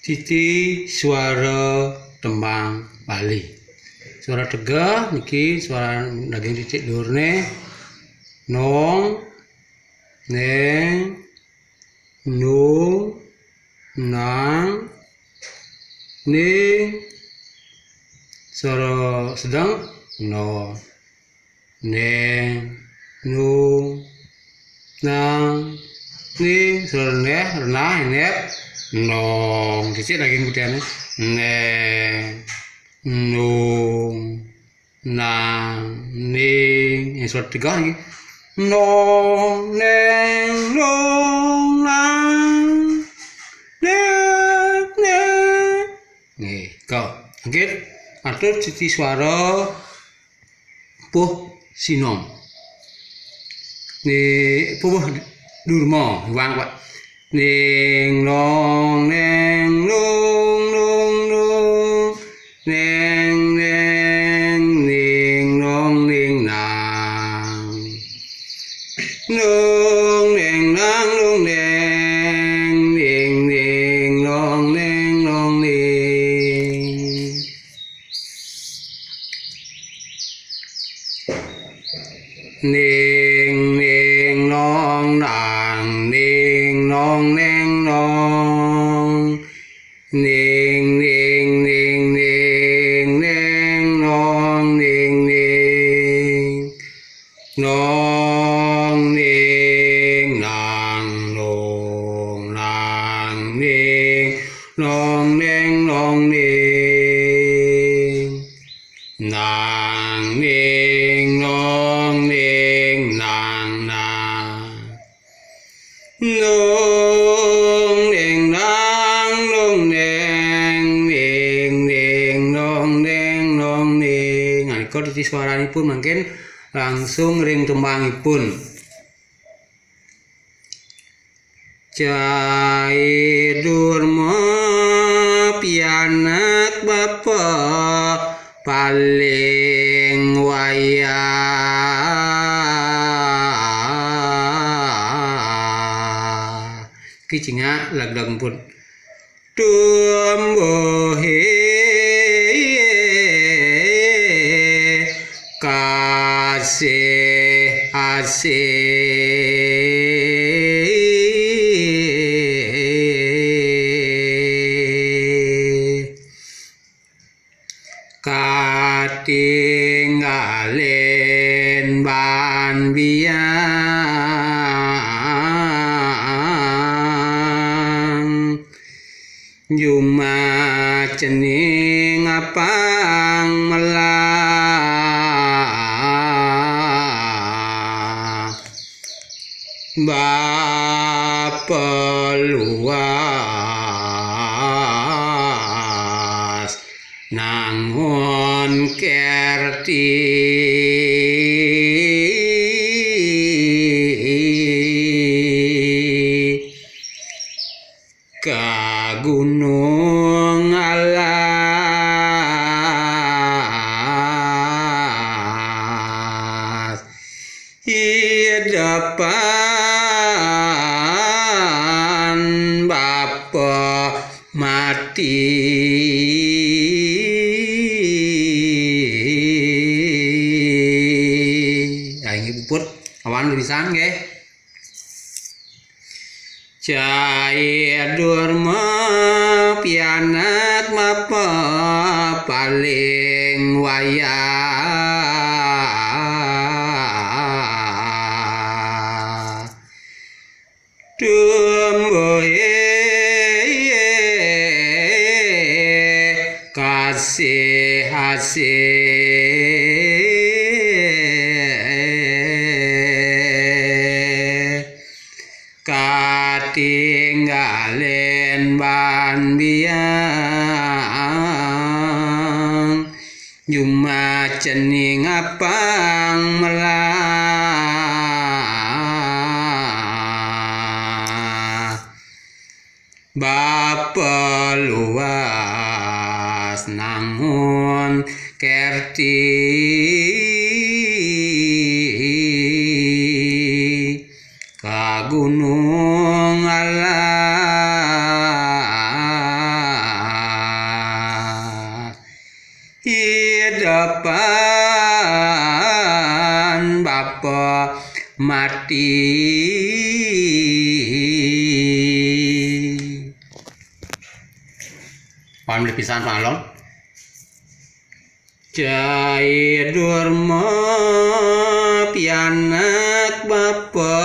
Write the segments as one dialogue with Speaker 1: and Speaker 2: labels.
Speaker 1: Titi suara tembang Bali. Suara tegah niki suara daging titik durne nong neng nu nang ning. Suara sedang no neng nu nang ning. Suara renah nep nong titik daging putihannya neng nung nang ning. Yang suara tegah lagi nong neng nung nang neng neng. Nih kau oke atur titi suara puh sinom nih puh durmo wang pak ning nong neng nung nung nung neng neng ning nong ning nang nung neng nang nung neng ning ning nong neng nong ning. Ning ning nong nang ning nong neng nong ning ning ning ning neng nong ning ning nong ning nang nong nang ning nong neng nong ning nang ning nong ning nang nang nong ning nang nong neng ning ning nong neng nong ning. Nah, kau di suaranipun mungkin langsung ring tembangipun. Cai durma pianak bapa paling wayah kicinga lag-lag pun tumbuhe kasih asih katinggalen ban biang Juma cening apang melah bapa luas nangon kerti ka gunung alas hidapan bapa mati ini puput awan tulisan nggih. Cai durma pianak mapa paling wayah tumbuhe kasih asih katinggalen ban biang Juma cening apang melah bapa luas nangun kerti ka gunung alas depan Bapa mati. Paham pisan pangalon. Cai durma pianak Bapa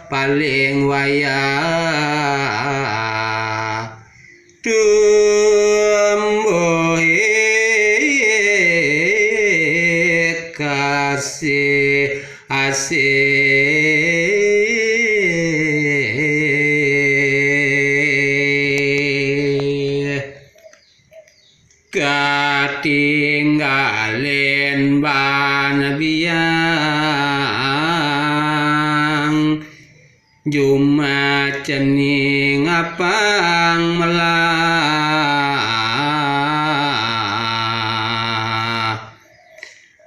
Speaker 1: paling wayah tumbuh kasih asih katinggalin banabiang Jumat cening apang melah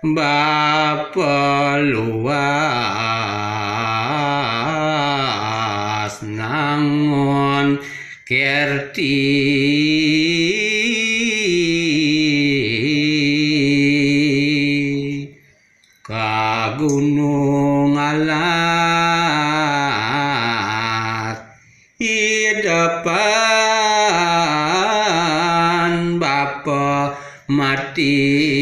Speaker 1: Bapa luas nangon kerti ka gunung alat di depan Bapa mati.